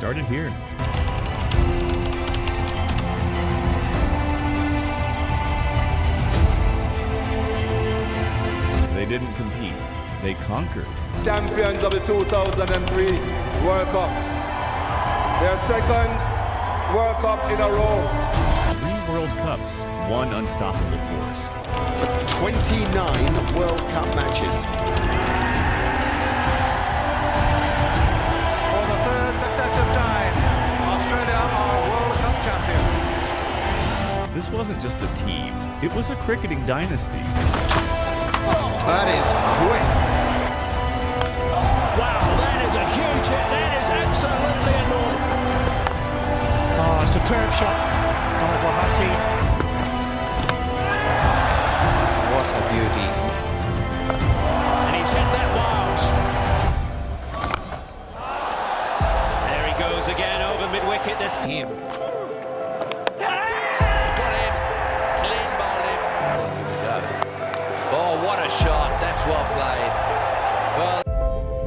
started here. They didn't compete, they conquered. Champions of the 2003 World Cup. Their second World Cup in a row. 3 World Cups, 1 unstoppable force. 29 World Cup matches. For the third successive time, Australia are World Cup champions. This wasn't just a team, it was a cricketing dynasty. That is quick. Wow, that is a huge hit. That is absolutely enormous. Oh, superb shot by Hussey. What a beauty. And he's hit that wild. There he goes again over mid-wicket this time. Got him. Clean bowled him. Here we go. Oh, what a shot. That's well played. Well,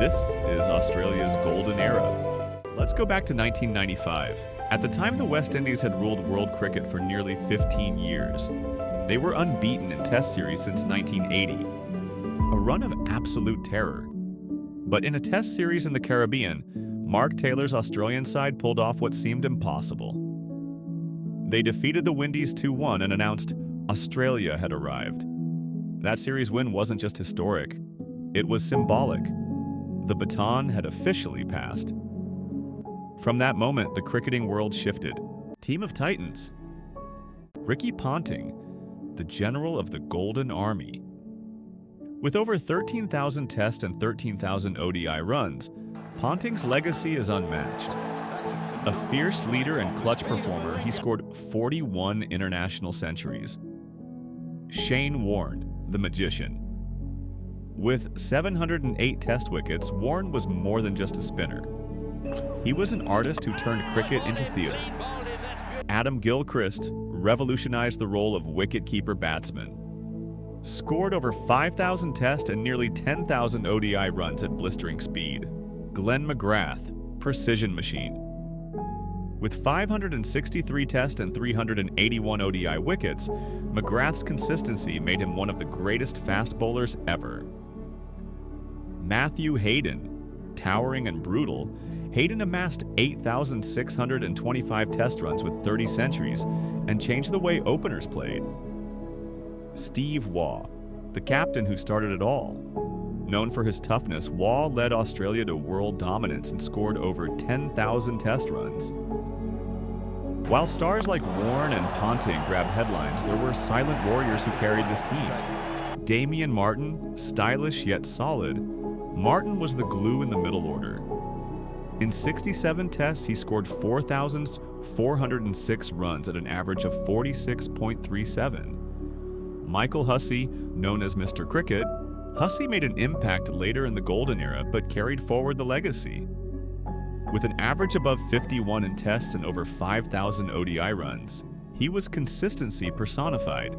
This is Australia's golden era. Let's go back to 1995. At the time, the West Indies had ruled world cricket for nearly 15 years. They were unbeaten in Test series since 1980. A run of absolute terror. But in a Test series in the Caribbean, Mark Taylor's Australian side pulled off what seemed impossible. They defeated the Windies 2-1 and announced Australia had arrived. That series win wasn't just historic, it was symbolic. The baton had officially passed. From that moment, the cricketing world shifted. Team of Titans. Ricky Ponting, the general of the Golden Army. With over 13,000 Test and 13,000 ODI runs, Ponting's legacy is unmatched. A fierce leader and clutch performer, he scored 41 international centuries. Shane Warne, the magician. With 708 Test wickets, Warne was more than just a spinner. He was an artist who turned cricket into theater. Adam Gilchrist revolutionized the role of wicketkeeper-batsman. Scored over 5,000 Test and nearly 10,000 ODI runs at blistering speed. Glenn McGrath, precision machine. With 563 Test and 381 ODI wickets, McGrath's consistency made him one of the greatest fast bowlers ever. Matthew Hayden, towering and brutal, Hayden amassed 8,625 Test runs with 30 centuries and changed the way openers played. Steve Waugh, the captain who started it all. Known for his toughness, Waugh led Australia to world dominance and scored over 10,000 Test runs. While stars like Warne and Ponting grabbed headlines, there were silent warriors who carried this team. Damien Martyn, stylish yet solid, Martyn was the glue in the middle order. In 67 Tests, he scored 4,406 runs at an average of 46.37. Michael Hussey, known as Mr. Cricket, Hussey made an impact later in the golden era but carried forward the legacy. With an average above 51 in Tests and over 5,000 ODI runs, he was consistency personified.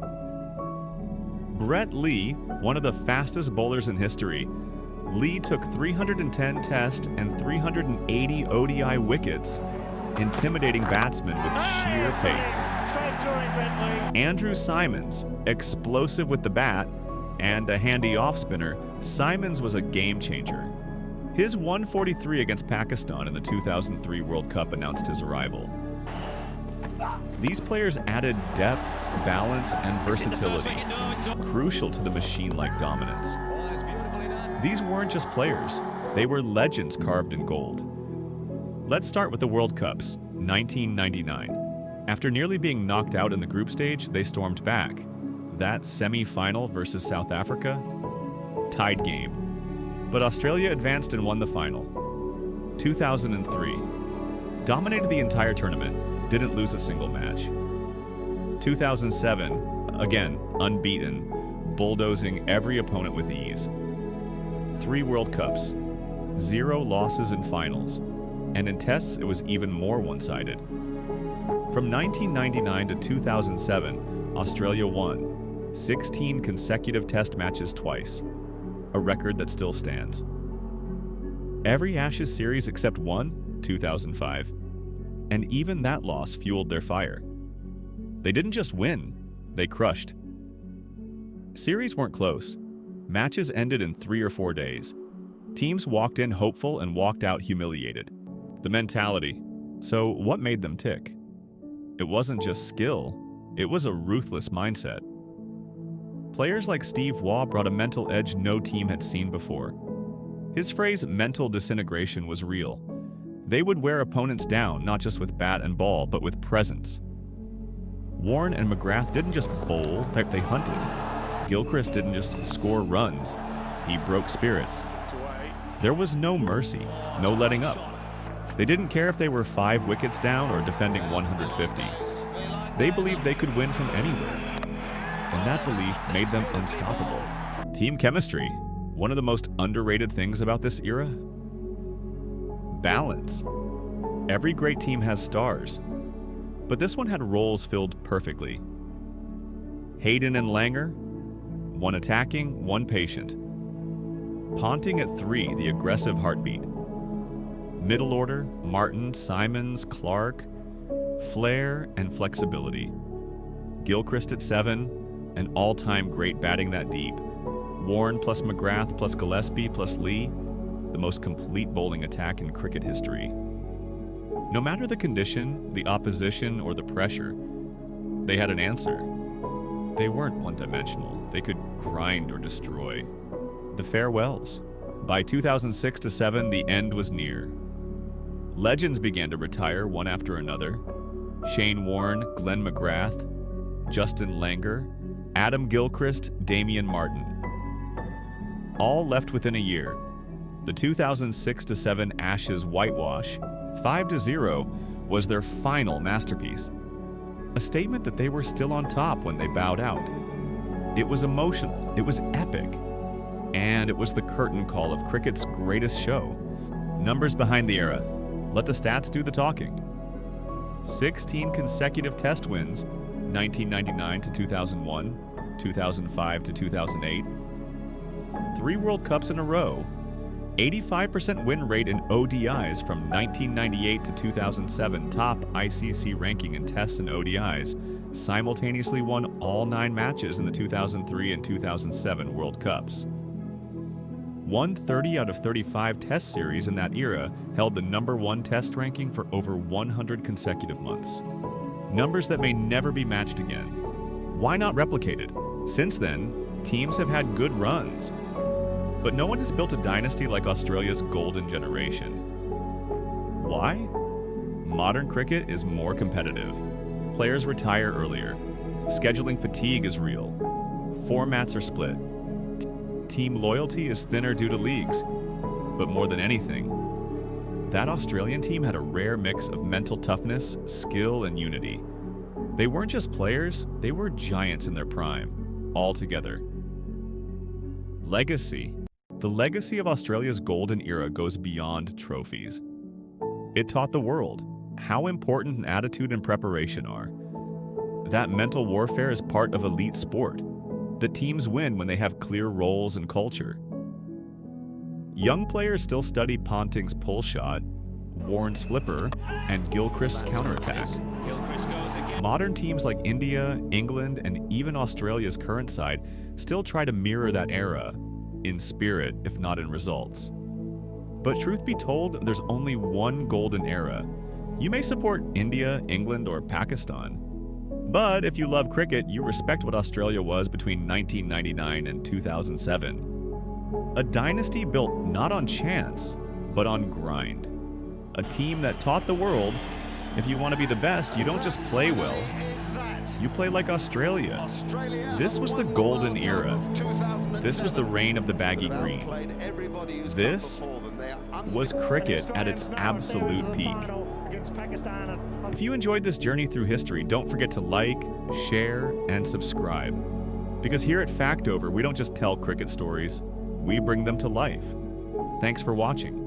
Brett Lee, one of the fastest bowlers in history, Lee took 310 Test and 380 ODI wickets, intimidating batsmen with sheer pace. Andrew Symonds, explosive with the bat, and a handy off-spinner, Symonds was a game-changer. His 143 against Pakistan in the 2003 World Cup announced his arrival. These players added depth, balance, and versatility, crucial to the machine-like dominance. These weren't just players, they were legends carved in gold. Let's start with the World Cups, 1999. After nearly being knocked out in the group stage, they stormed back. That semi-final versus South Africa? Tied game. But Australia advanced and won the final. 2003. Dominated the entire tournament, didn't lose a single match. 2007, again, unbeaten, bulldozing every opponent with ease. 3 World Cups, 0 losses in finals, and in Tests it was even more one-sided. From 1999 to 2007, Australia won 16 consecutive Test matches twice, a record that still stands. Every Ashes series except one 2005, and even that loss fueled their fire. They didn't just win, they crushed. Series weren't close. Matches ended in 3 or 4 days. Teams walked in hopeful and walked out humiliated. The mentality. So what made them tick? It wasn't just skill, it was a ruthless mindset. Players like Steve Waugh brought a mental edge no team had seen before. His phrase, mental disintegration, was real. They would wear opponents down, not just with bat and ball, but with presence. Warne and McGrath didn't just bowl, they hunted. Gilchrist didn't just score runs, he broke spirits. There was no mercy, no letting up. They didn't care if they were 5 wickets down or defending 150. They believed they could win from anywhere, and that belief made them unstoppable. Team chemistry, one of the most underrated things about this era? Balance. Every great team has stars, but this one had roles filled perfectly. Hayden and Langer, one attacking, one patient. Ponting at 3, the aggressive heartbeat. Middle order, Martyn, Symonds, Clark, flair and flexibility. Gilchrist at 7, an all-time great batting that deep. Warne plus McGrath plus Gillespie plus Lee, the most complete bowling attack in cricket history. No matter the condition, the opposition, or the pressure, they had an answer. They weren't one-dimensional. They could grind or destroy. The farewells. By 2006-07, the end was near. Legends began to retire one after another. Shane Warne, Glenn McGrath, Justin Langer, Adam Gilchrist, Damien Martyn. All left within a year. The 2006-07 Ashes whitewash, 5-0, was their final masterpiece. A statement that they were still on top when they bowed out. It was emotional, it was epic, and it was the curtain call of cricket's greatest show. Numbers behind the era. Let the stats do the talking. 16 consecutive Test wins, 1999 to 2001, 2005 to 2008. 3 World Cups in a row. 85% win rate in ODIs from 1998 to 2007, top ICC ranking in Tests and ODIs. Simultaneously won all 9 matches in the 2003 and 2007 World Cups. Won 30 out of 35 Test series in that era, held the #1 Test ranking for over 100 consecutive months. Numbers that may never be matched again. Why not replicated? Since then, teams have had good runs, but no one has built a dynasty like Australia's golden generation. Why? Modern cricket is more competitive. Players retire earlier. Scheduling fatigue is real. Formats are split. Team loyalty is thinner due to leagues. But more than anything, that Australian team had a rare mix of mental toughness, skill, and unity. They weren't just players, they were giants in their prime, all together. Legacy. The legacy of Australia's golden era goes beyond trophies. It taught the world how important an attitude and preparation are. That mental warfare is part of elite sport. That teams win when they have clear roles and culture. Young players still study Ponting's pull shot, Warne's flipper, and Gilchrist's counterattack. Modern teams like India, England, and even Australia's current side still try to mirror that era, in spirit if not in results. But truth be told, there's only one golden era. You may support India, England, or Pakistan, but if you love cricket, you respect what Australia was between 1999 and 2007. A dynasty built not on chance, but on grind. A team that taught the world, if you want to be the best, you don't just play well, you play like Australia. This was the golden era. This was the reign of the baggy green. This was cricket at its absolute peak. If you enjoyed this journey through history, don't forget to like, share, and subscribe. Because here at Factover, we don't just tell cricket stories, we bring them to life. Thanks for watching.